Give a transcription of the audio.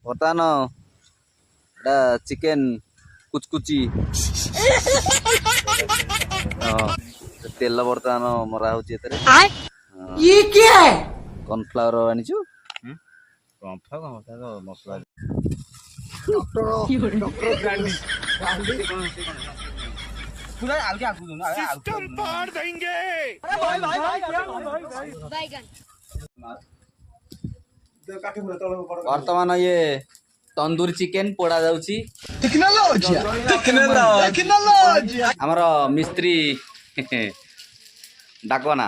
ବର୍ତ୍ତମାନ ଏଟା ଚିକେନ କୁଚକୁଚି ତେଲ ବର୍ତ୍ତମାନ ମରା ହଉଛି ଏଥିରେ। କର୍ନଫ୍ଲାୱାର ଆଣିଛୁ ମସଲା ବର୍ତ୍ତମାନ ଇଏ ତନ୍ଦୁରୀ ଚିକେନ ପୋଡ଼ା ଯାଉଛି। ଆମର ମିସ୍ତ୍ରୀ ଡାକନା